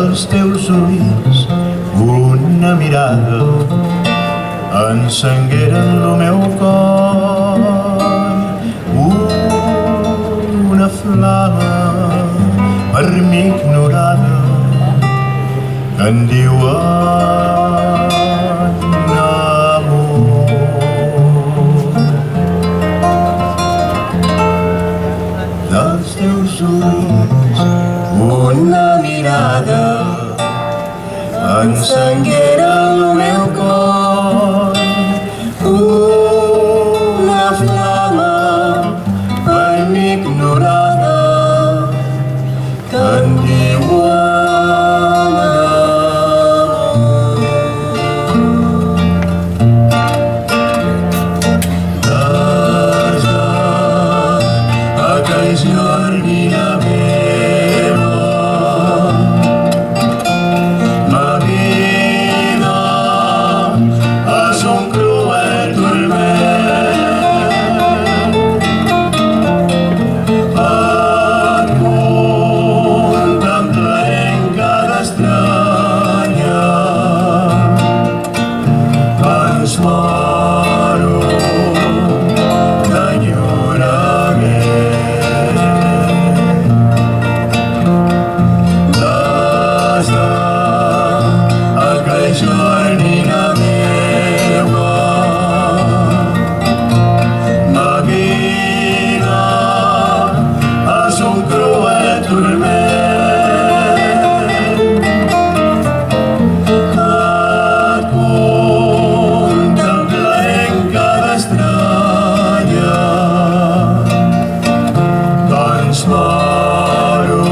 dels teus ulls una mirada encengueren el meu cor, una flama per mi ignorada que en diuen amor. Dels teus ulls una mirada encenguera el meu cor, una flama per mi ignorada que en diuen amor. Des d'aquell jordi la meva ma vida és un cruel turment. Et contemplaré en cada estranya que ens moro d'enyorament. Des d'aquell jordi la meva ma vida és un cruel turment. Et contemplaré en cada estranya que ens moro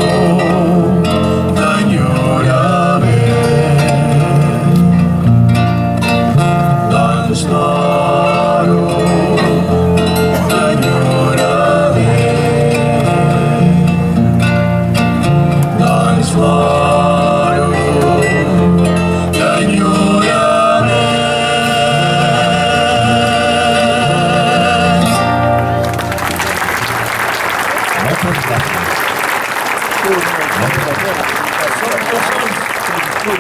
d'enyorament. Ens moro d'enyorament. Ens moro d'enyorament. Moltes gràcies.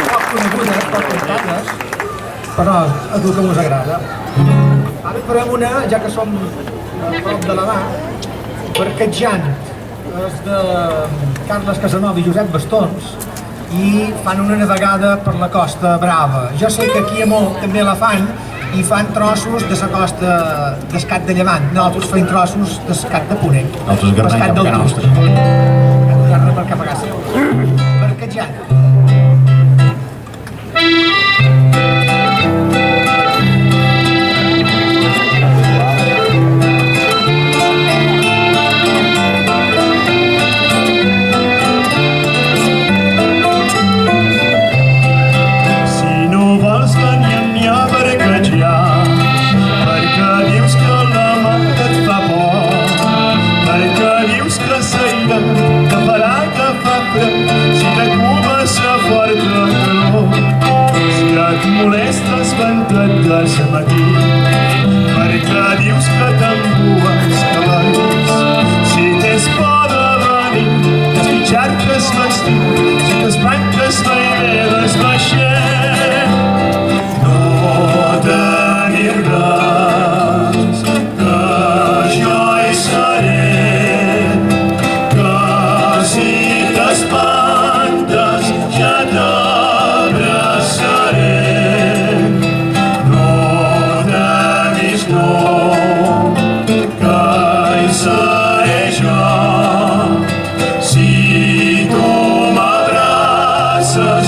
Poc conegudes, poc cantades, però a tu que us agrada. Ara farem una, ja que som a prop de la mà, per aquest jant. És de Carles Casanova i Josep Bastons i fan una navegada per la Costa Brava. Jo sé que aquí a Molt també la fan i fan trossos de la costa d'Escat de Llevant. Nosaltres feim trossos d'Escat de Ponent. Nosaltres garnem cap a Can Nostra. Garnem per cap a casa. Per aquest jant. Si no vols venir amb mi a barquejar, perquè dius que la mar et fa por, perquè dius que l'aire que farà que fa fred, si t'acuba forta calor, si et molestes ventet de matí, perquè dius que t'embues cavalls, si tens por de venir, desitjar-te l'estiu, si t'espantes la idea d'esbaixer, no tenir res, que jo hi seré, que si t'espantes ja t'abraçaré. No temis, no, que hi seré jo, si tu m'abraces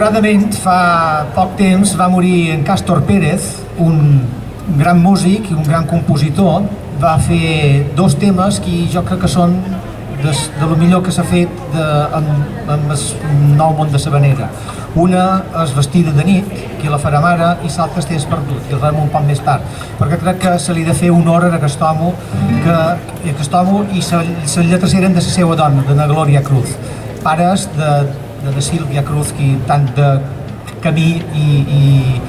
Malauradament, fa poc temps va morir en Cástor Pérez, un gran músic i un gran compositor. Va fer 2 temes que jo crec que són de lo millor que s'ha fet amb el nou món de Sabanera. Una és Vestida de nit, que la farem ara, i l'altra és Temps perdut, que el farem un poc més tard, perquè crec que se li ha de fer honor a aquest home, i les lletres eren de la seva dona, de la Glòria Cruz, pares de Sílvia Cruz, que tant de camí i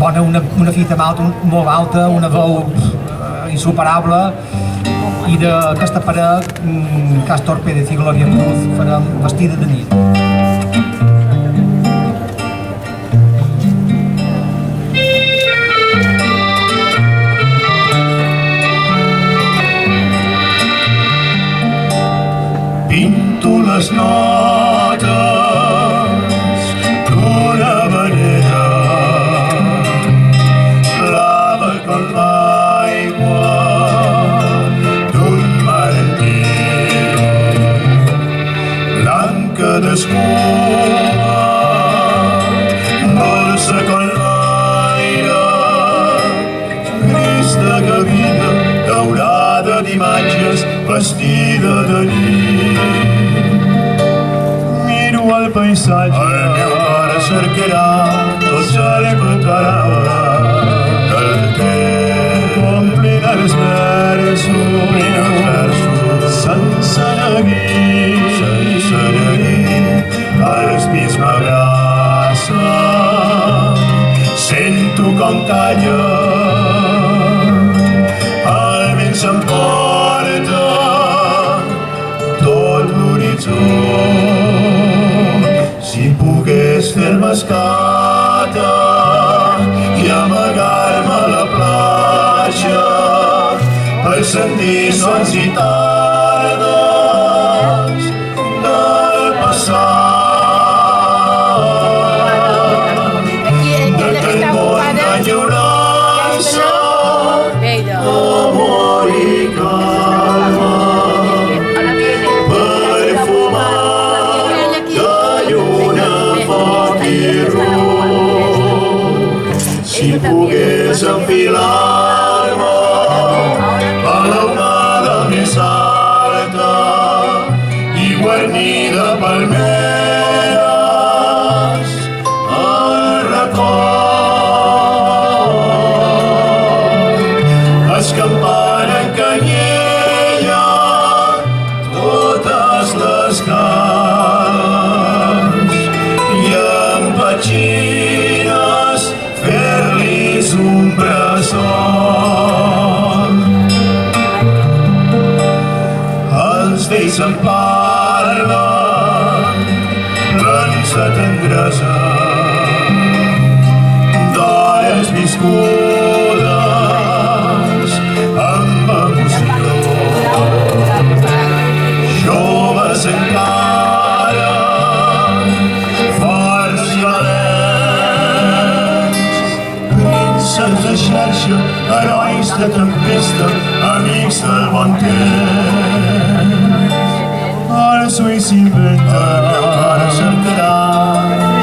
una fita molt alta, una veu insuperable, i d'aquesta parella, Cástor Pérez i Glòria Cruz, farem Vestida de nit. Pinto les notes d'una manera blava com l'aigua d'un mar antic, blanca d'escuma, dolça com l'aire, gris de gavina, daurada d'imatges, vestida de nit. Miro el paisatge, el meu cor cercarà tots els paraules del temps. Omplint els versos, sense neguit, els pits m'abracen, sento com calla, el vent s'emporta tot l'horitzó. Si pogués fer-me escata i amagar-me a la platja per sentir sons i tardes del passat, d'aquell món d'enyorança, amor i calma, perfumat de lluna, foc i ruc. Si pogués enfilar-me a l'onada més alta i guarnida palmeres al record, escampant en canyella totes les cares i amb petxines fer-li's un bressol. Els vells em parlen plens de tendresa d'hores viscudes amb emoció. Joves encara, forts i valents, prínceps de xarxa, herois de tempesta, amics del bon temps. Ara soy Silventa, el meu cor cercarà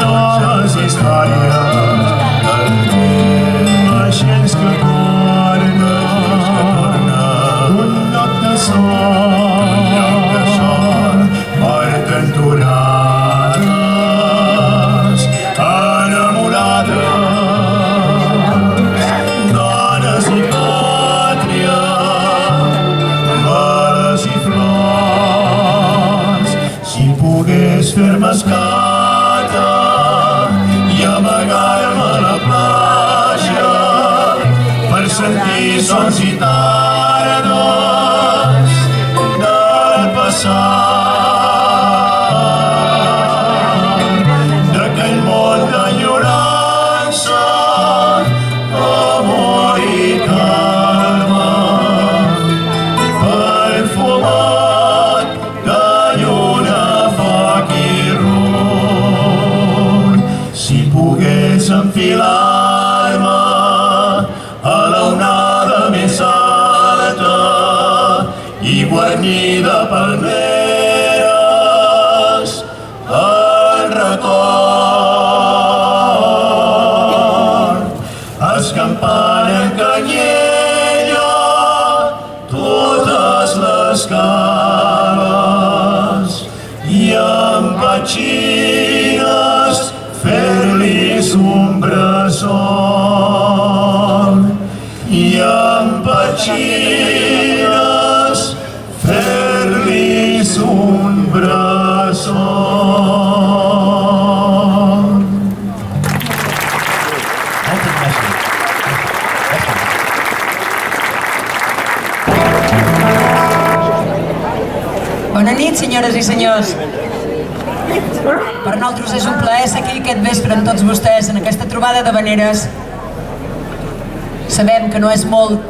noves històries del temps, vaixells que tornen d'un lloc de sol, aventurades, enamorades, dones i pàtria, bales i flors. Si pogués fer-me escata i amagar-me a la platja per sentir sons i tardes del passat, d'aquell món d'enyorança, amor i calma, perfumat de lluna, foc i ruc. Si pogués enfilar-me a l'onada més alta i guarnida palmeres al record, nit, senyores i senyors. Per nosaltres és un plaer ser aquí aquest vespre amb tots vostès en aquesta trobada d'havaneres. Sabem que no és molt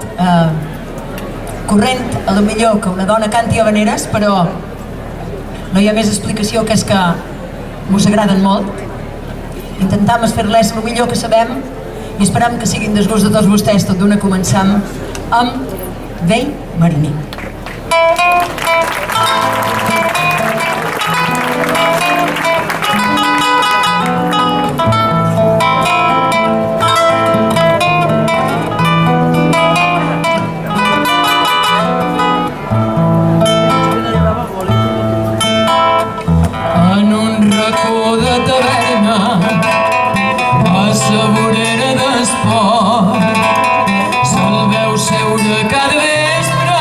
corrent, a lo millor, que una dona canti havaneres, però no hi ha més explicació que és que mos agraden molt. Intentem fer-les el millor que sabem i esperem que siguin des gust de tots vostès. Tot d'una començam amb Vell Mariner. En un racó de taverna, a sa vorera d'esport, se'l veu seure cada vespre,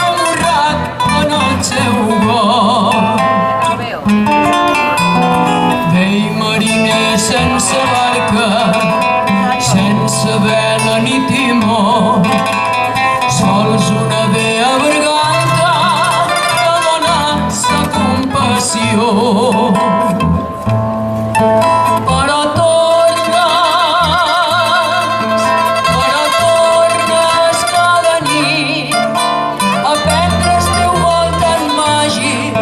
amorrat en el seu got. Vell mariner sense barca, sense vela ni timó, sols una vea berganta que dona sa compassió. Però tornes cada nit a prendre el teu vol tan màgic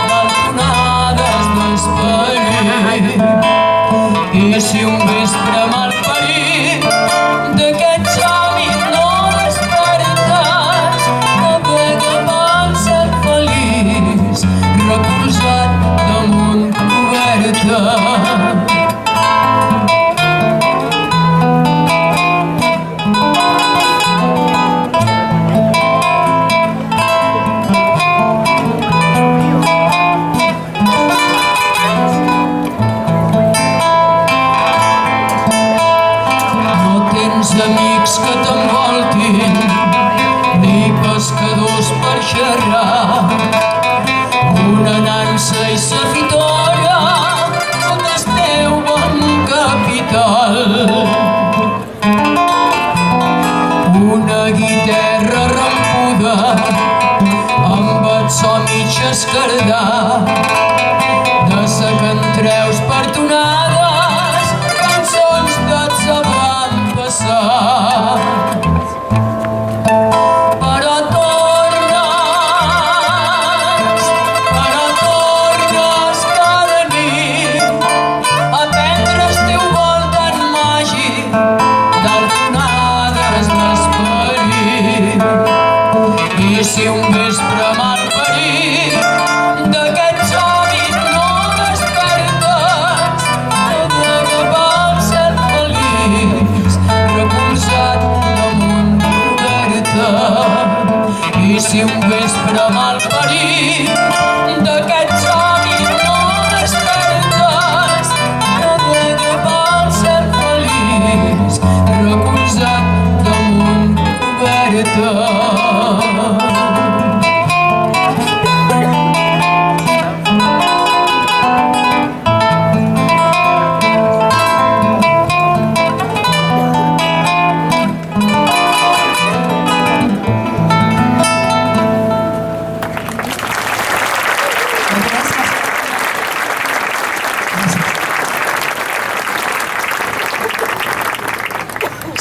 d'altonades d'esperit. I si un vespre mal parit d'aquest xàvit no despertes, navega pel cel feliç, recolzat damunt coberta. No tens amics que t'envoltin, ni pescadors per xerrar, una nansa i sa fitora, tot el teu bon capital. Una guitarra rampuda, amb el so mig esquerdat, de sa que en treus per tonades, cançons del sabran passat. Però tornes cada nit a prendre el teu vol tan màgic d'altonades l'esperit. I si un vespre mal parit d'aquest xàvit no despertes, navega pel cel feliç, recolzat damunt coberta. I si un vespre mal parit d'aquest xàvit no despertes, navega pel cel feliç, recolzat damunt coberta.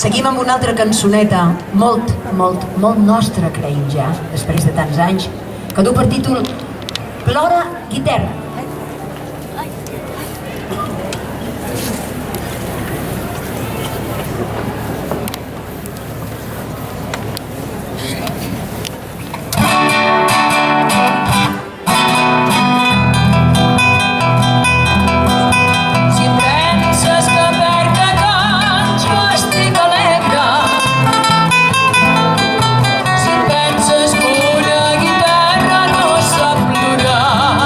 Seguim amb una altra cançoneta molt nostra, creiem ja, després de tants anys, que du per títol Plora Guitarra. Si penses que perd anys jo estic alegre, si penses que una guitarra no sap plorar,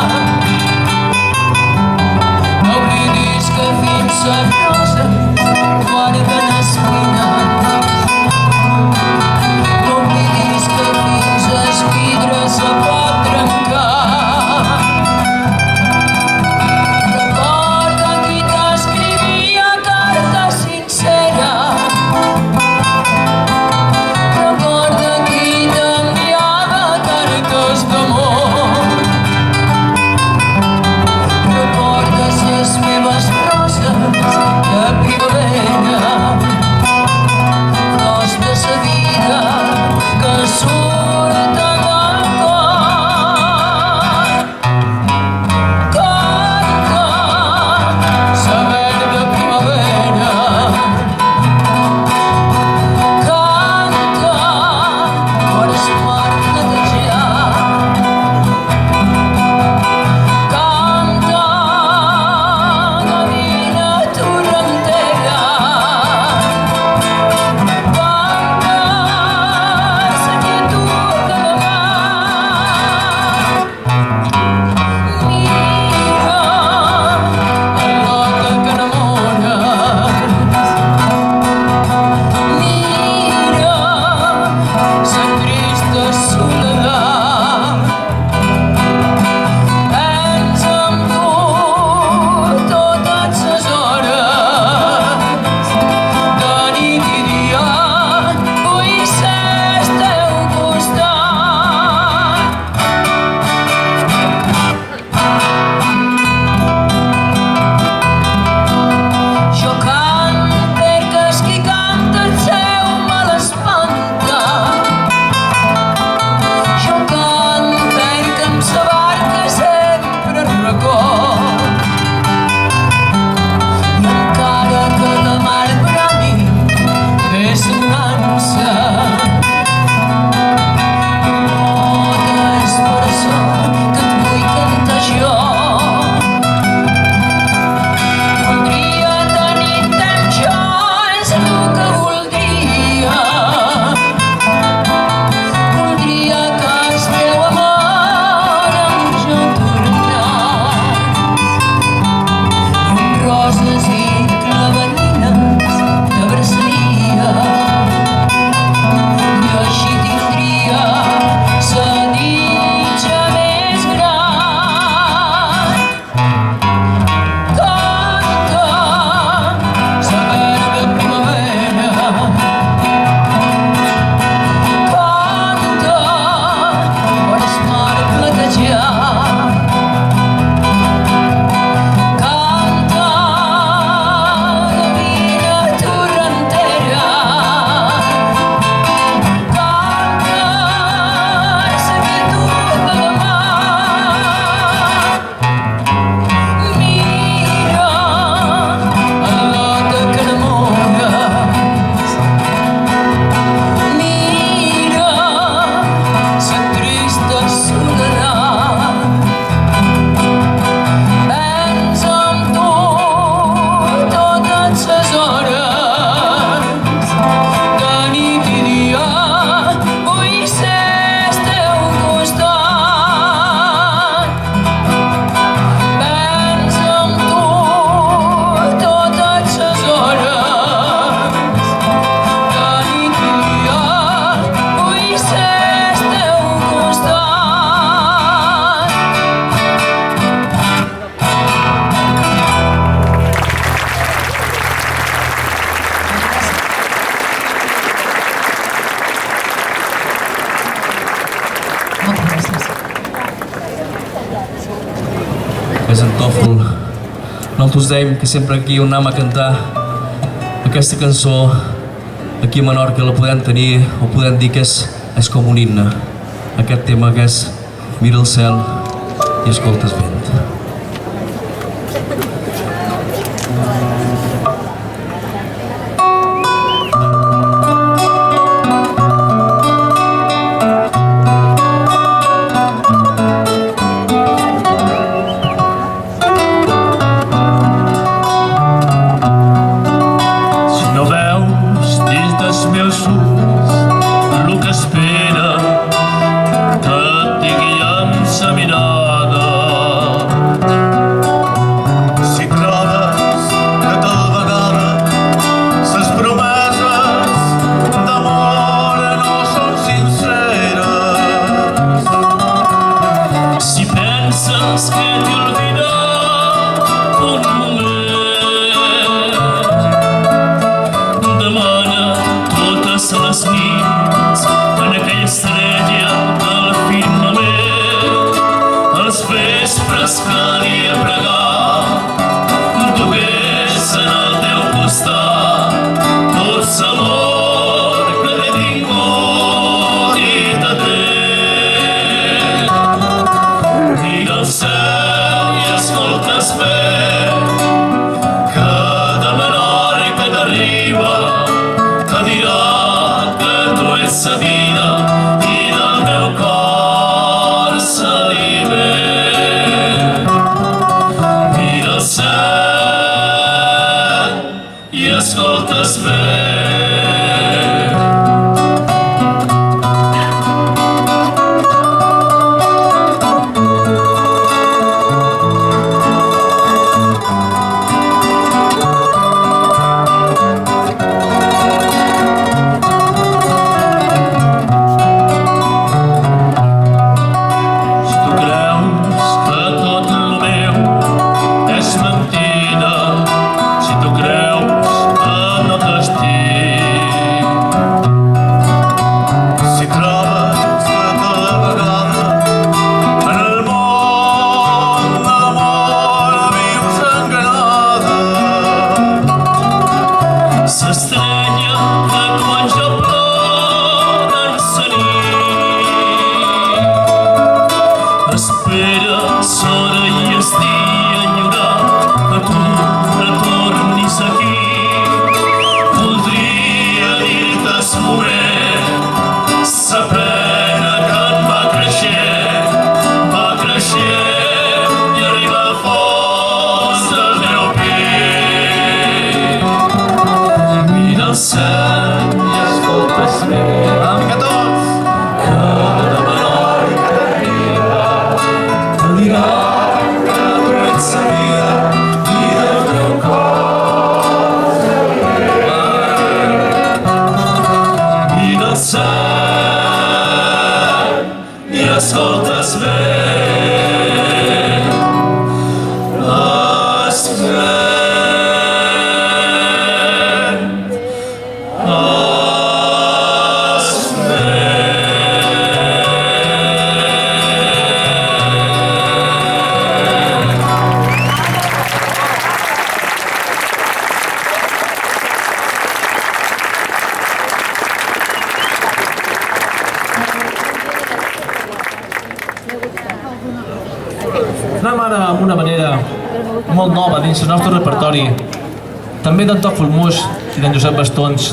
és en Tòfol. Nosaltres dèiem que sempre aquí on anem a cantar aquesta cançó, aquí a Menorca la podem tenir, o podem dir que és com un himne. Aquest tema que és mira el cel i escoltes vent. Anem ara amb una manera molt nova dins el nostre repertori, també d'en Tòfol Muix i d'en Josep Bastons.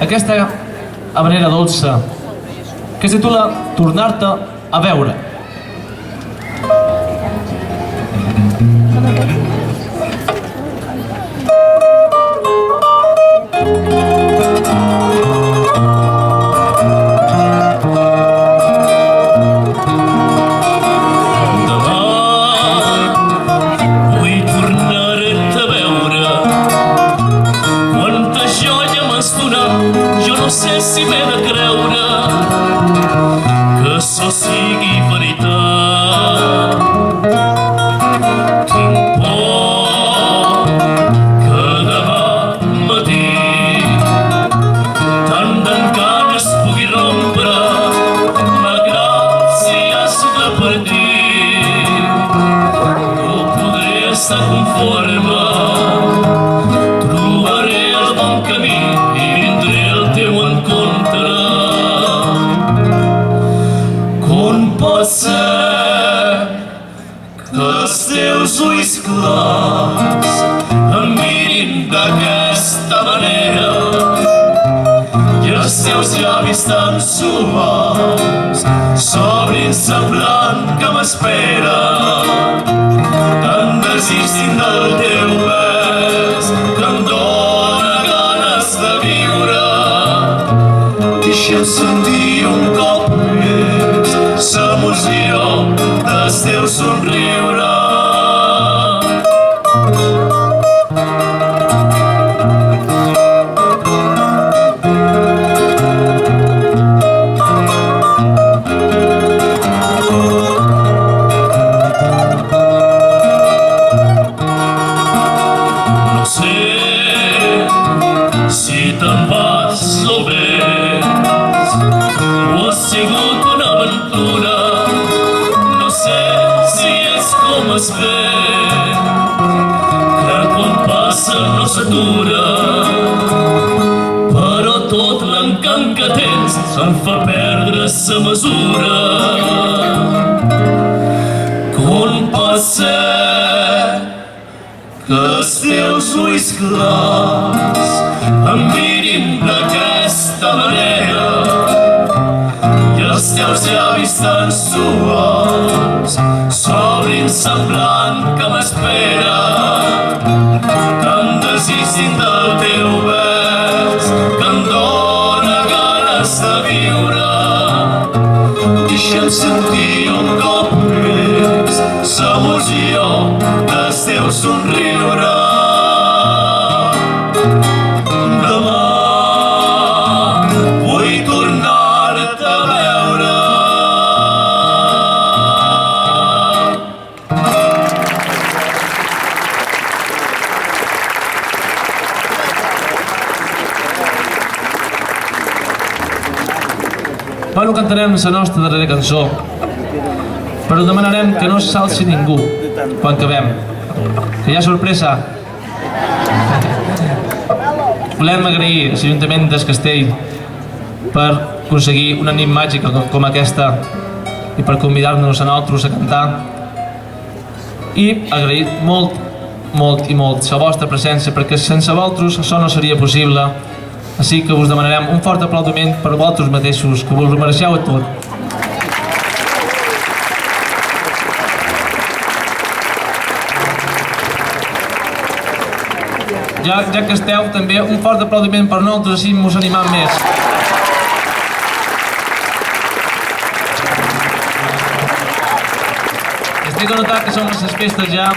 Aquesta habanera dolça que es titula Tornar-te a veure. Jo no sé si m'he de creure que això sigui verí sense conforme. Trobaré el bon camí i vindré al teu encontre. Com pot ser que els teus ulls clars em mirin d'aquesta manera i els teus llavis tan suaus s'obrin semblant que m'espera? Tant desistim del teu bes que em dóna ganes de viure. Deixa'm sentir un cop més l'emoció del teu somriure. No sé si te'n vas o vés, o ha sigut una aventura. No sé si és com es ve, que quan passa no s'atura, però tot l'encant que tens se'n fa perdre sa mesura. Com pot ser que els teus ulls clars em mirin d'aquesta manera i els teus llavis tan suaus s'obrin semblant que m'espera? Tant desistim del teu bes que em dóna ganes de viure. Deixa'm sentir un cop més l'emoció del teu somriure. Demà vull tornar-te a veure. Bueno, cantarem la nostra darrera cançó, però demanarem que no s'alci ningú quan acabem, que hi ha sorpresa. Volem agrair a l'Ajuntament del Castell per aconseguir una nit màgica com aquesta i per convidar-nos a nosaltres a cantar, i agrair molt, molt i molt la vostra presència, perquè sense vosaltres això no seria possible. Així que us demanarem un fort aplaudiment per vosaltres mateixos, que vos ho mereixeu a tot. Ja que esteu, també un fort aplaudiment per nosaltres, així mos animam més. Estic a notar que som a les festes ja,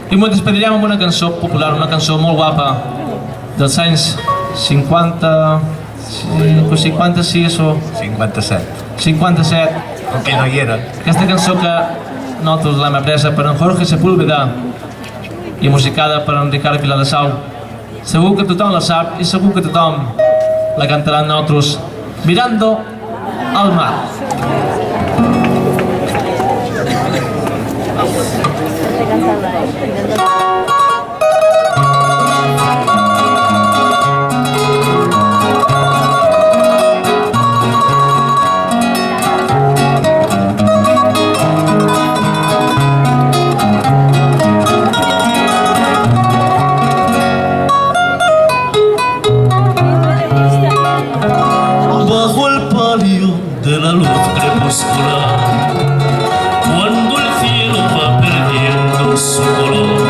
i ens despedirem amb una cançó popular, una cançó molt guapa dels anys 56 o 57. Com que no hi era. Aquesta cançó que nosaltres l'hem apresa per en Jorge Sepúlveda i musicada per en Ricard Viladesau. Segur que tothom la sap i segur que tothom la cantarà amb nosaltres. Mirando al mar. Bajo el palio de la luz crepuscular, cuando el cielo va perdiendo su color,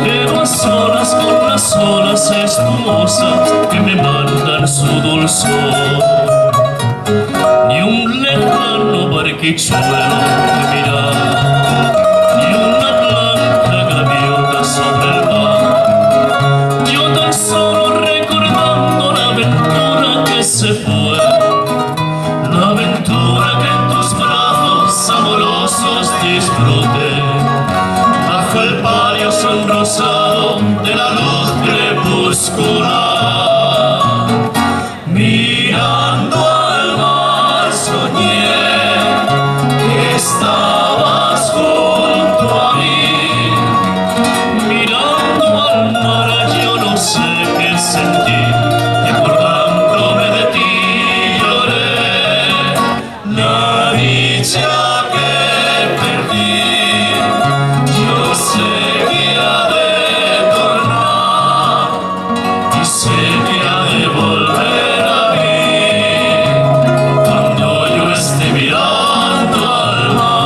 quedo a solas con las olas espumosas que me mandan su dulzor. Ni un lejano barquichuelo de mirar, ni una blanca gaviota sobre el mar. Yo tan solo recordando la aventura que se fue, la aventura que en tus brazos amorosos disfruté, bajo el palio sonrosado de la luz crepuscular. Mirando al mar soñé que estabas junto a mí. la dicha que perdí, yo sé que ha de tornar y sé que ha de volver a mí cuando yo esté mirando al mar.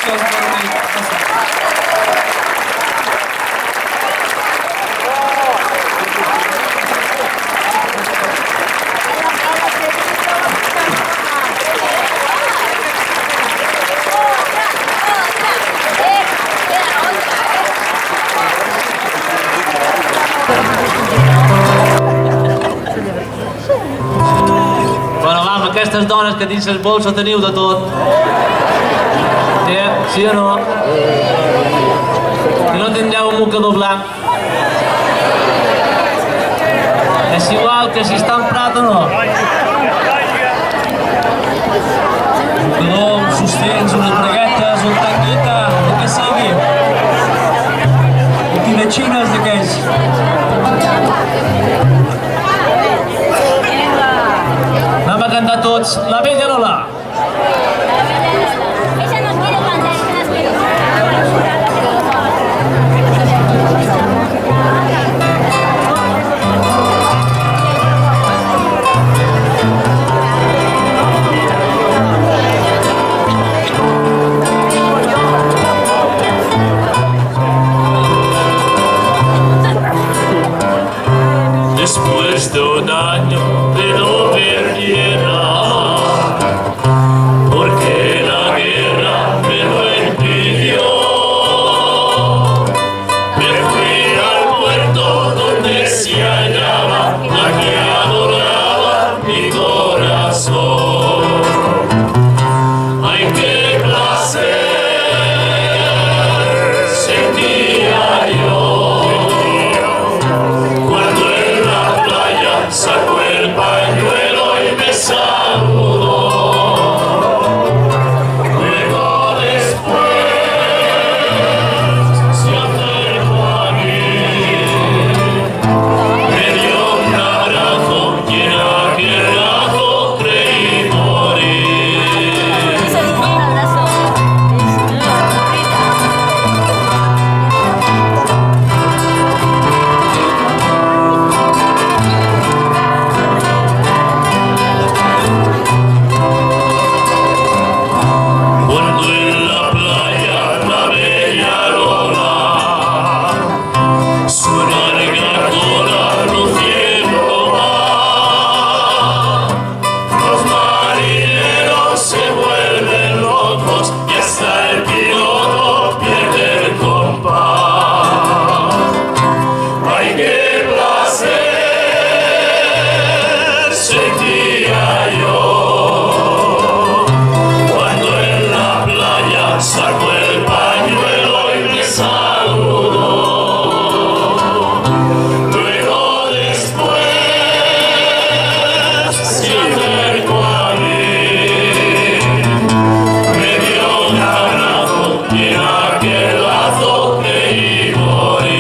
Gràcies, bona nit. Bueno, va, amb aquestes dones que dins les bolses teniu de tot. Sí o no? Que no tindreu un mocador blanc. És igual que si està emprat o no. Mocador, uns sostens, unes braguetes, un tanguita, el que sigui. Un tinachines d'aquells. Anem a cantar tots La Bella Lola. Ella nos quiere cantar, ella nos quiere Después de un año de no ver tierra, porque la guerra me lo impidió, me fui al puerto donde se hallaba la que adoraba mi corazón. Ay, qué placer sentía yo cuando en la playa sacó el pañuelo y me saludó. Luego después se acercó a mí, me dio un abrazo y en aquel abrazo creí morir. un abrazo. Cuando en la playa la bella Lola su larga cola luciendo va, los marineros se vuelven locos y hasta el piloto pierde el compás. Ay, qué placer sentía yo cuando en la playa sacó el pañuelo y me saludó. Luego después se acercó a mí, me dio un abrazo y en aquel lazo creí morir.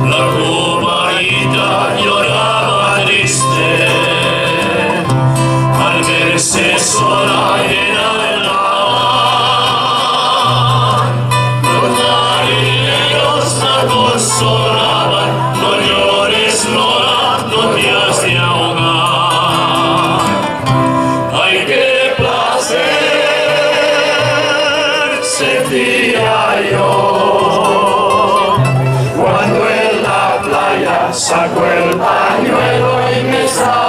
La comadrita lloraba triste al verse sola llena de mar. Los marineros la consolaban, no llores Lola, no te has de ahogar. Ay, qué placer sentía yo cuando en la playa sacó el pañuelo y me saludó.